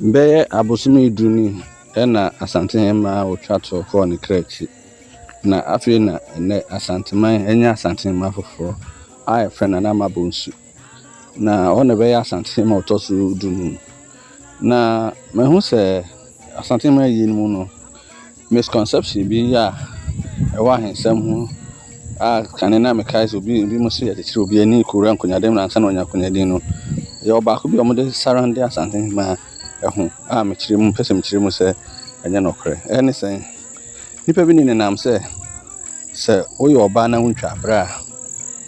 Bɛyɛ abosome duni ɛna Asantehema otwa to kɔɔ ne krakyi. Na afei na ɛnɛ Asanteman ɛnyɛ Asantehema foforɔ a yɛfrɛ no Nana Ama Bonsu. Na ɔna bɛyɛ Asantehema ɔtɔ so dunum. Na mahu sɛ Asantehema yi mu no misconception bi a ɛwɔ ahensɛm ho a kane na mekae sɛ obi mo so yɛ kyekyere obi ani kɔwura nkonyadem na ansa na ɔnya nkonyadem no. Yɛ ɔbaako bi a ɔmo de sarande Asantehema ɛho a mekyerɛ mu pɛsɛ mekyerɛ mu sɛ ɛnyɛ nɔkorɛ. Ɛne sɛ nipa bi ne nenam sɛ woyɛ ɔbaa na wontwa abra a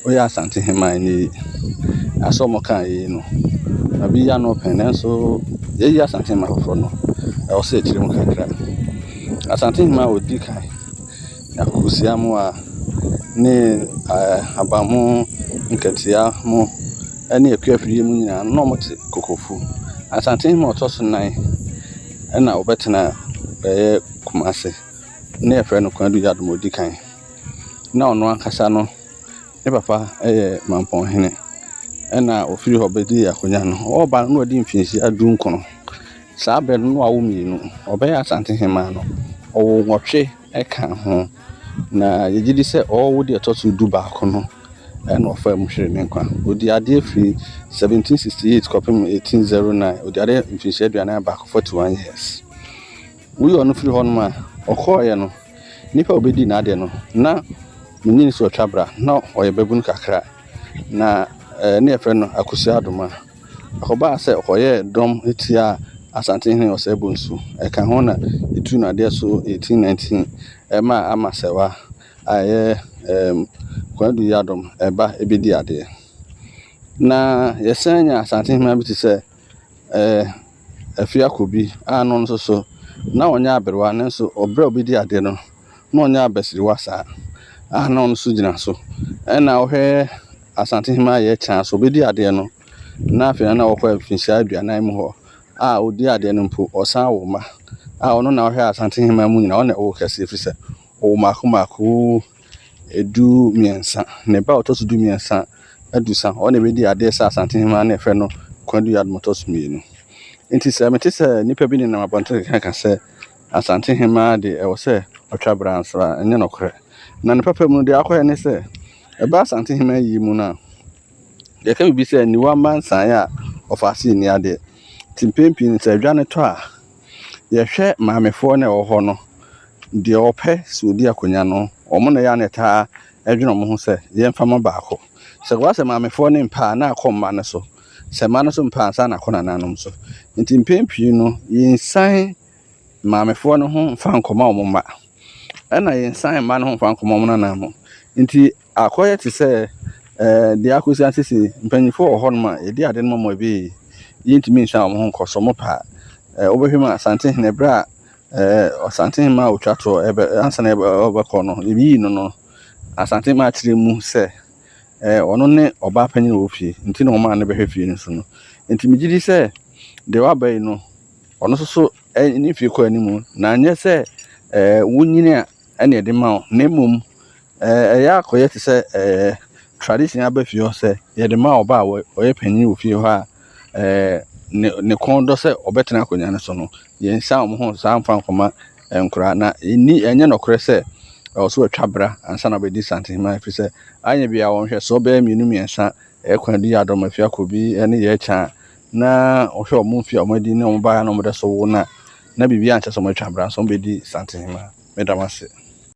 woyɛ Asantehema ni asɔ mo kan yi no. Na bi ya no pɛn nanso yɛyi Asantehema foforɔ no ɛwɔ sɛ kyerɛ mu kakra. Asantehema a odi kan Akukusia mu a ne abamu nkatia mu ɛne akuafiri mu nyinaa no ɔmo te Kokofu. Asantehema ɔtɔ so 9 ɛna ɔbɛtena ɛyɛ Kumase ne yɛfrɛ no Kwadu Yadom odi kan. Na ɔno ankasa no ne papa ɛyɛ Mampɔnhene ɛna ofiri hɔ bɛdi akonya no. Ɔba no ɔdi mfinhyia 19. Saa bɛ no awo mmienu. Ɔbɛyɛ Asantehema no ɔwɔ nwɔtwe ɛka ho. Na yɛgye di sɛ ɔwɔ de ɛtɔ so 12 no ɛna ɔfa mu hwere ne nkwa. Odi ade firi 1768 kɔpem 1809. Odi ade mfinhyia 41 41 years. Wuyi ɔno firi hɔ no ma ɔkɔɔyɛ no nipa obedi n'ade no na menyini so ɔtwa bra na ɔyɛ babun kakra. Na ne yɛfrɛ no Akusia Adoma. Ɔba sɛ ɔyɛ dɔm etia Asantehene Osei Bonsu. Ɛka ho na etu na ade so 1819 ɛma Amasewa ayɛ Kwadu Yadom ɛba ebedi ade. Na yɛsan nya Asantehema bi te sɛ Afiakobi a no nso so na ɔnya aberwa nanso ɔbrɛ obedi ade no na ɔnya abasiriwa saa a na ɔno so gyina so. Ɛna ɔhwɛ Asantehema yɛ kyan so obedi ade no na afei na ɔkɔ mfinhyia 40 mu hɔ a odi ade no mpo ɔsan wo ma a ɔno na ɔhwɛ Asantehema mu nyina ɔna ɔwɔ kɛse firi sɛ ɔwɔ mako edu miɛnsa ne ba ɔtɔ so du miɛnsa adusa ɔna bedi ade sɛ Asantehema na yɛfrɛ no Kwadu Yadom ɔtɔ so mmienu. Nti sɛ mete sɛ nipa bi ne nam abɔnten ka sɛ Asantehema de ɛwɔ sɛ ɔtwa bra nso a ɛnyɛ nɔkorɛ. Na ne papa mu de akɔyɛ ne sɛ ɛba Asantehema yi mu na yɛka bi sɛ niwa mansan a ɔfaase ni ade. Timpempin sɛ adwa ne tɔ a yɛhwɛ maamefoɔ na ɛwɔ hɔ no deɛ ɔpɛ sɛ odi akonya no ɔmo na yɛ aneta ɛdwene ɔmo ho sɛ yɛmfa ma baako. Sɛ wɔasɛ maamefoɔ ne mpa na akɔ mma ne so sɛ ma no so mpa ansa na akɔ nananom so. Nti mpempin no yɛnsan maamefoɔ no ho mfa nkɔma ɔmo mma ɛna yɛnsan mma no ho mfa nkɔma ɔmo nanam. Nti akɔyɛ te sɛ deɛ akosia sisi mpanyinfoɔ wɔ hɔ no ma yɛdi ade no ma ebe yɛntumi nhyɛ ɔmo ho nkɔsɔ mo pa. Wobɛhwɛ ma Asantehene bra Asantehema otwa to ansa na ɔbɛkɔ no ebi no Asantehema akyerɛ mu sɛ ɔno ne ɔbaa panyin wɔ fie nti na ɔma ne bɛhwɛ fie no so no. Nti megye di sɛ deɛ waba yi no ɔno so ne fie kɔ animu na anyɛ sɛ wonyini a ɛne ɛde ma wo na mmom ɛyɛ akɔyɛ te sɛ tradition aba fie hɔ sɛ yɛde ma ɔbaa a ɔyɛ panyin wɔ fie hɔ a ne kɔn dɔ sɛ ɔbɛtena akonya no so no yɛnsa ɔmo ho saa mfa nkɔma nkora na ɛnyɛ nɔkorɛ sɛ ɔwɔ so atwa bra ansa na ɔbɛdi Asantehema firi sɛ anyɛ bia wɔnhwɛ sɛ ɔbɛyɛ mmienu mmiɛnsa Kwadu Yadom Afiakobi ɛne yɛ kyan na ɔhwɛ ɔmo mfi ɔmo adi na ɔmo baa na ɔmo de so wo na biribi ankyɛ sɛ ɔmo atwa bra so ɔmo bɛdi Asantehema. Medam ase.